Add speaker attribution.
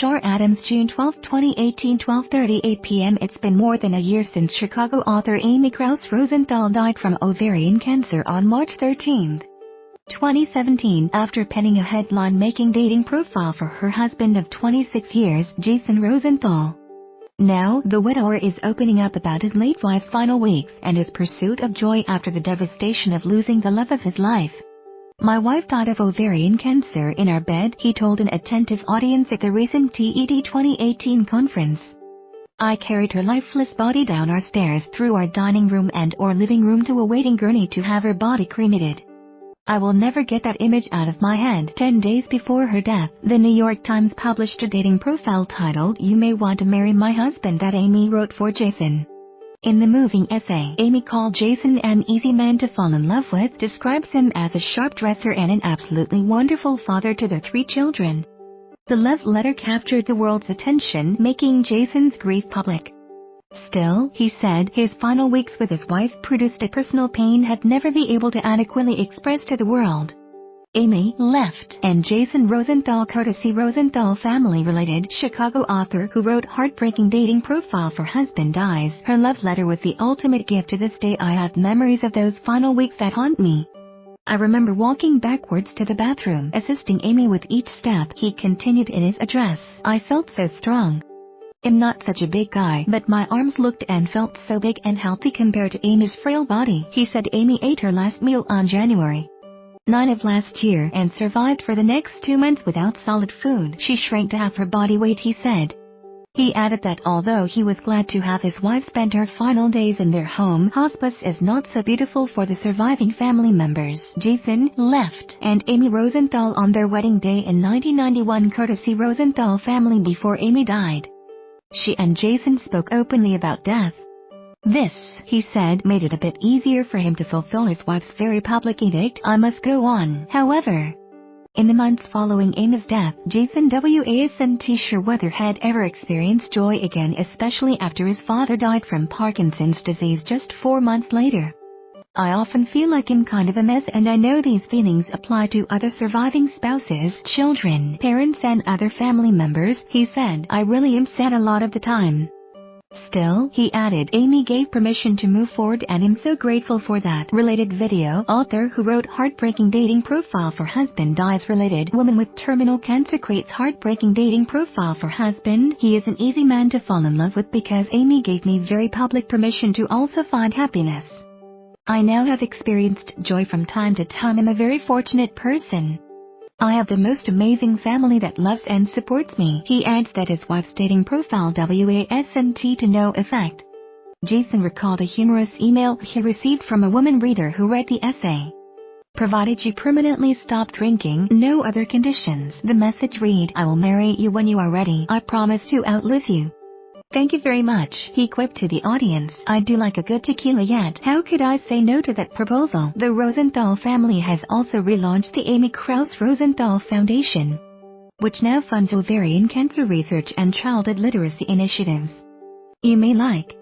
Speaker 1: Shore Adams, June 12, 2018, 12:38 p.m. It's been more than a year since Chicago author Amy Krouse Rosenthal died from ovarian cancer on March 13, 2017, after penning a headline-making dating profile for her husband of 26 years, Jason Rosenthal. Now, the widower is opening up about his late wife's final weeks and his pursuit of joy after the devastation of losing the love of his life. "My wife died of ovarian cancer in our bed," he told an attentive audience at the recent TED 2018 conference. "I carried her lifeless body down our stairs through our dining room and/or living room to a waiting gurney to have her body cremated. I will never get that image out of my head." 10 days before her death, the New York Times published a dating profile titled "You May Want to Marry My Husband" that Amy wrote for Jason. In the moving essay, Amy called Jason an easy man to fall in love with, describes him as a sharp dresser and an absolutely wonderful father to their 3 children. The love letter captured the world's attention, making Jason's grief public. Still, he said, his final weeks with his wife produced a personal pain he'd never be able to adequately express to the world. Amy left, and Jason Rosenthal, courtesy Rosenthal family-related Chicago author who wrote heartbreaking dating profile for husband, dies. "Her love letter was the ultimate gift. To this day I have memories of those final weeks that haunt me. I remember walking backwards to the bathroom, assisting Amy with each step," he continued in his address. "I felt so strong. I'm not such a big guy, but my arms looked and felt so big and healthy compared to Amy's frail body." He said Amy ate her last meal on January 9 of last year and survived for the next 2 months without solid food. She shrank to half her body weight, he said. He added that although he was glad to have his wife spend her final days in their home, hospice is not so beautiful for the surviving family members. Jason left, and Amy Rosenthal on their wedding day in 1991, courtesy Rosenthal family. Before Amy died, she and Jason spoke openly about death. "This," he said, "made it a bit easier for him to fulfill his wife's very public edict, 'I must go on.'" However, in the months following Amy's death, Jason wasn't sure whether he'd ever experienced joy again, especially after his father died from Parkinson's disease just 4 months later. "I often feel like I'm kind of a mess, and I know these feelings apply to other surviving spouses, children, parents and other family members," he said. "I really am sad a lot of the time." Still, he added, Amy gave permission to move forward and I'm so grateful for that. Related video, author who wrote heartbreaking dating profile for husband dies. Related, woman with terminal cancer creates heartbreaking dating profile for husband. "He is an easy man to fall in love with because Amy gave me very public permission to also find happiness. I now have experienced joy from time to time. I'm a very fortunate person. I have the most amazing family that loves and supports me." He adds that his wife's dating profile wasn't to no effect. Jason recalled a humorous email he received from a woman reader who read the essay. "Provided you permanently stop drinking, no other conditions." The message read, "I will marry you when you are ready. I promise to outlive you. Thank you very much." He quipped to the audience, "I do like a good tequila, yet how could I say no to that proposal?" The Rosenthal family has also relaunched the Amy Krouse Rosenthal Foundation, which now funds ovarian cancer research and childhood literacy initiatives. You may like